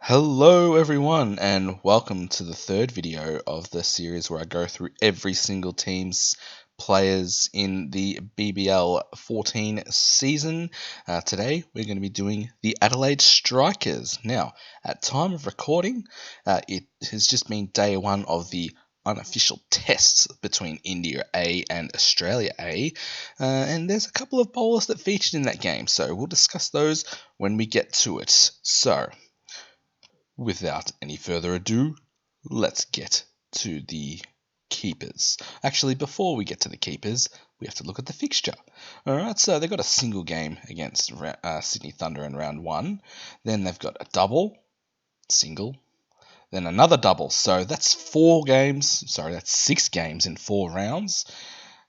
Hello everyone and welcome to the third video of the series where I go through every single team's players in the BBL 14 season. Today we're going to be doing the Adelaide Strikers. Now, at time of recording, it has just been day one of the unofficial tests between India A and Australia A, and there's a couple of bowlers that featured in that game, so we'll discuss those when we get to it. So, without any further ado, let's get to the keepers. Actually, before we get to the keepers, we have to look at the fixture. Alright, so they've got a single game against Sydney Thunder in round one. Then they've got a double, single, then another double. So that's that's 6 games in 4 rounds.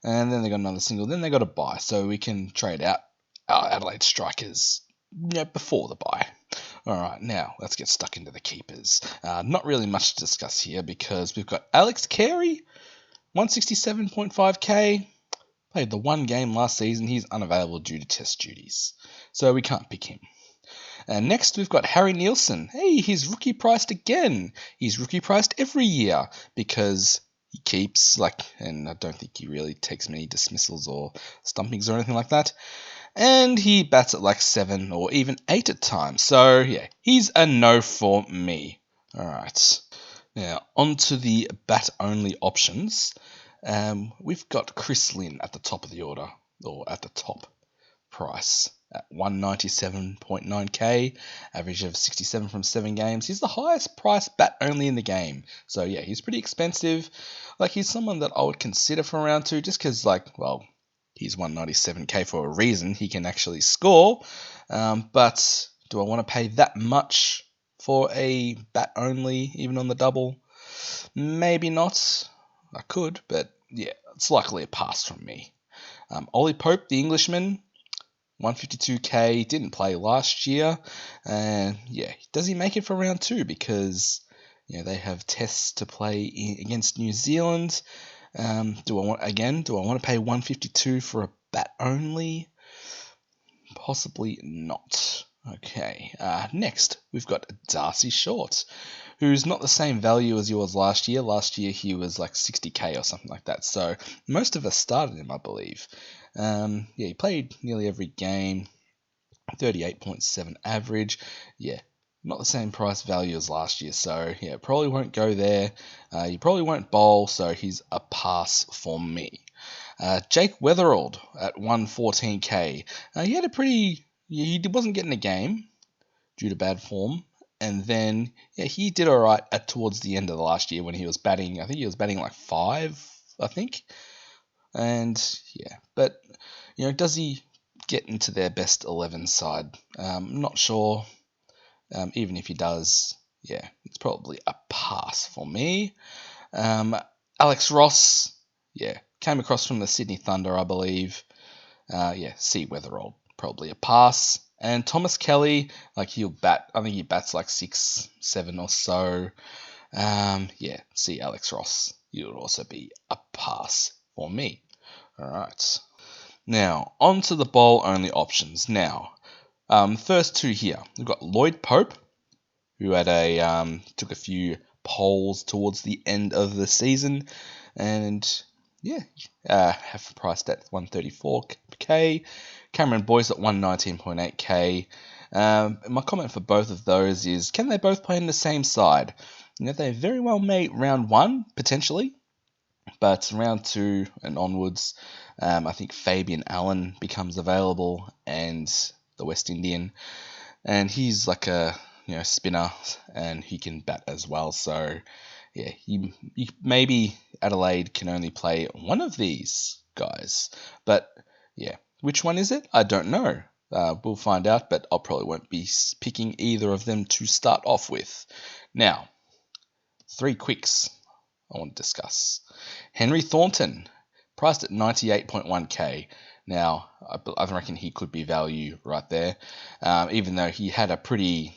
And then they've got another single, then they've got a bye. So we can trade out our Adelaide Strikers before the bye. Alright, now let's get stuck into the keepers. Not really much to discuss here because we've got Alex Carey, 167.5k. Played the one game last season. He's unavailable due to test duties, so we can't pick him. And next we've got Harry Nielsen. Hey, he's rookie priced again. He's rookie priced every year because he keeps, and I don't think he really takes many dismissals or stumpings or anything like that. And he bats at 7 or even 8 at times. So, yeah, he's a no for me. Alright. Now, on to the bat-only options. We've got Chris Lynn at the top of the order, or at the top price, at 197.9k, average of 67 from 7 games. He's the highest priced bat-only in the game. So, yeah, he's pretty expensive. He's someone that I would consider for round 2 just because, he's 197k for a reason. He can actually score. But do I want to pay that much for a bat only, even on the double? Maybe not. I could, but yeah, it's likely a pass from me. Ollie Pope, the Englishman, 152k, didn't play last year. And does he make it for round 2? Because they have tests to play against New Zealand. Do I want to pay 152 for a bat only? Possibly not. Okay. Next, we've got Darcy Short, who's not the same value as he was last year. Last year he was 60k or something like that. So most of us started him, I believe. He played nearly every game. 38.7 average. Not the same price value as last year, so probably won't go there. You probably won't bowl, so he's a pass for me. Jake Weatherald at 114k. He had he wasn't getting a game due to bad form, and then he did all right towards the end of the last year when he was batting. I think he was batting 5, and but does he get into their best 11 side? Not sure. Even if he does, it's probably a pass for me. Alex Ross, came across from the Sydney Thunder, I believe. C. Weatherald, probably a pass. And Thomas Kelly, he'll bat. I think he bats 6, 7 or so. C. Alex Ross, he would also be a pass for me. All right. Now on to the bowl only options. Now. First 2 here. We've got Lloyd Pope, who had took a few polls towards the end of the season, and have priced at 134k. Cameron Boyce at 119.8k. My comment for both of those is, can they both play in the same side? They very well may round 1 potentially, but round 2 and onwards, I think Fabian Allen becomes available, and the West Indian, and he's a spinner, and he can bat as well. So maybe Adelaide can only play one of these guys, but which one is it? I don't know. We'll find out, but I probably won't be picking either of them to start off with. Now, 3 quicks I want to discuss. Henry Thornton, priced at 98.1k. Now, I reckon he could be value right there, even though he had a pretty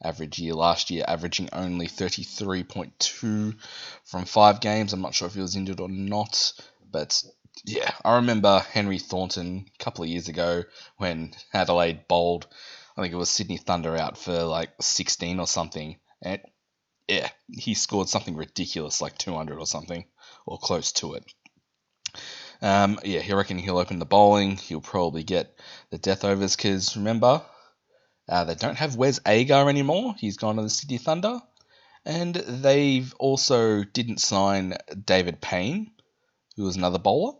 average year last year, averaging only 33.2 from 5 games. I'm not sure if he was injured or not, but I remember Henry Thornton a couple of years ago when Adelaide bowled I think it was Sydney Thunder out for like 16 or something. And yeah, he scored something ridiculous like 200 or something, or close to it. Yeah, I reckon he'll open the bowling. He'll probably get the death overs because remember, they don't have Wes Agar anymore. He's gone to the Sydney Thunder. And they've also didn't sign David Payne, who was another bowler.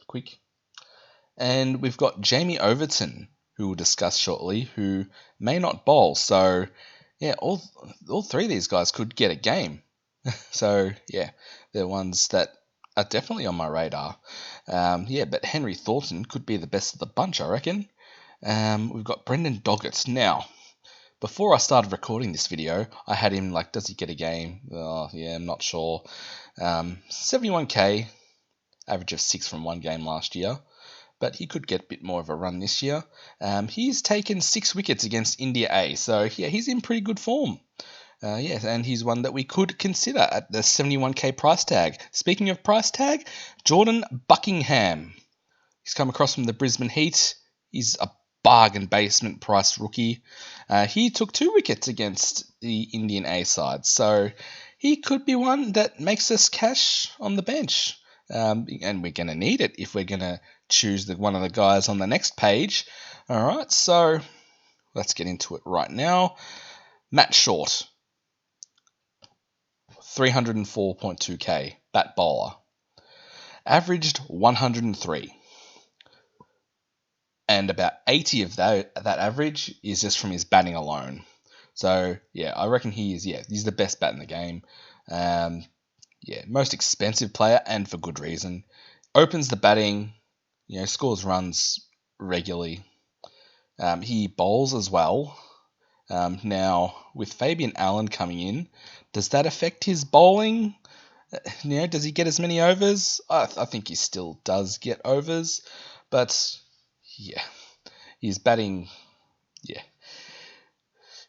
Quick. And we've got Jamie Overton, who we'll discuss shortly, who may not bowl. So, yeah, all three of these guys could get a game. So, yeah, they're ones that are definitely on my radar. Yeah, but Henry Thornton could be the best of the bunch, I reckon. We've got Brendan Doggett. Now, before I started recording this video, I had him like, does he get a game? Oh, yeah, I'm not sure. 71k, average of 6 from one game last year. But he could get a bit more of a run this year. He's taken 6 wickets against India A, so yeah, he's in pretty good form. Yes, and he's one that we could consider at the 71k price tag. Speaking of price tag, Jordan Buckingham. He's come across from the Brisbane Heat. He's a bargain basement price rookie. He took 2 wickets against the Indian A side, so he could be one that makes us cash on the bench. And we're going to need it if we're going to choose one of the guys on the next page. All right, so let's get into it right now. Matt Short, 304.2k, bat bowler. Averaged 103. And about 80 of that average is just from his batting alone. So, yeah, I reckon he's the best bat in the game. Yeah, most expensive player, and for good reason. Opens the batting, scores runs regularly. He bowls as well. Now, with Fabian Allen coming in, does that affect his bowling? Does he get as many overs? I think he still does get overs, but yeah, he's batting, yeah.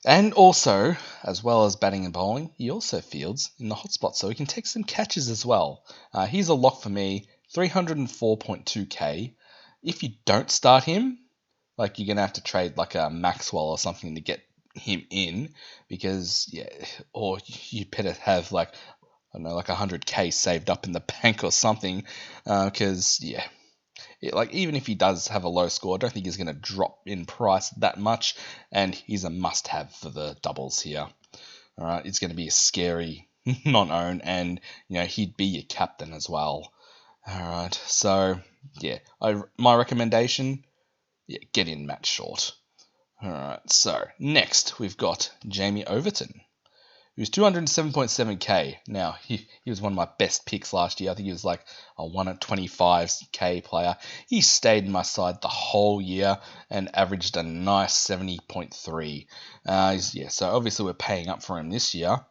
And also, as well as batting and bowling, he also fields in the hot spot, so he can take some catches as well. He's a lock for me, 304.2k. If you don't start him, like you're going to have to trade like a Maxwell or something to get him in, because, yeah, or you better have like, I don't know, like 100k saved up in the bank or something, because, yeah. Like, even if he does have a low score, I don't think he's going to drop in price that much, and he's a must-have for the doubles here. All right, it's going to be a scary non-own, and he'd be your captain as well. All right, so yeah, my recommendation, get in Matt Short. All right, so next we've got Jamie Overton, who's 207.7k. Now, he was one of my best picks last year. I think he was like a 1 at 25k player. He stayed in my side the whole year and averaged a nice 70.3. So obviously we're paying up for him this year.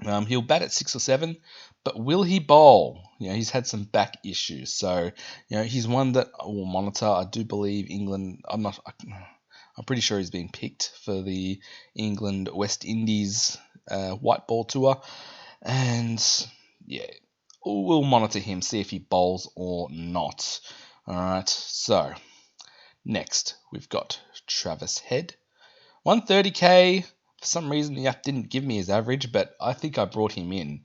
He'll bat at 6 or 7, but will he bowl? He's had some back issues. So, he's one that I will monitor. I do believe England, I'm pretty sure he's been picked for the England West Indies white ball tour, and yeah, we'll monitor him, see if he bowls or not. All right, so next we've got Travis Head, 130k. For some reason, the app didn't give me his average, but I think I brought him in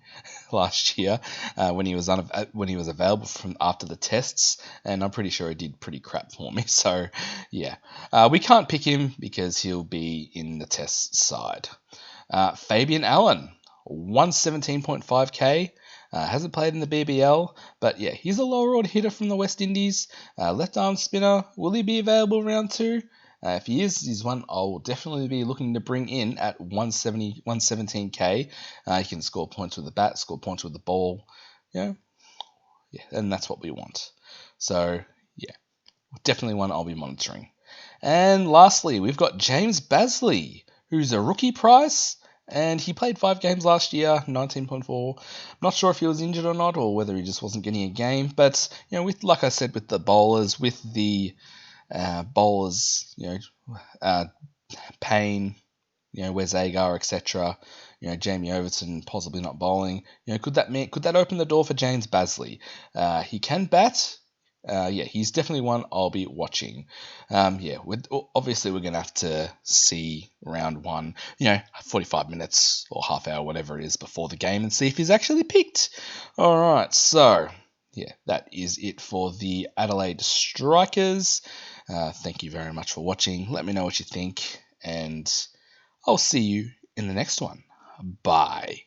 last year when he was available from after the tests, and I'm pretty sure he did pretty crap for me. So yeah, we can't pick him because he'll be in the test side. Fabian Allen, 117.5k. Hasn't played in the BBL, but yeah, he's a lower order hitter from the West Indies. Left arm spinner. Will he be available round 2? If he is, he's one I will definitely be looking to bring in at 117k. He can score points with the bat, score points with the ball. Yeah, and that's what we want. So yeah, definitely one I'll be monitoring. And lastly, we've got James Bazley, who's a rookie price, and he played 5 games last year, 19.4. I'm not sure if he was injured or not, or whether he just wasn't getting a game. But with, like I said, with the bowlers, with the bowlers, Payne, Wes Agar, etc. Jamie Overton possibly not bowling. Could that open the door for James Bazley? He can bat. he's definitely one I'll be watching. Obviously we're gonna have to see round one, 45 minutes or half hour, whatever it is, before the game, and see if he's actually picked. All right, so that is it for the Adelaide Strikers. Thank you very much for watching. Let me know what you think, and I'll see you in the next one. Bye.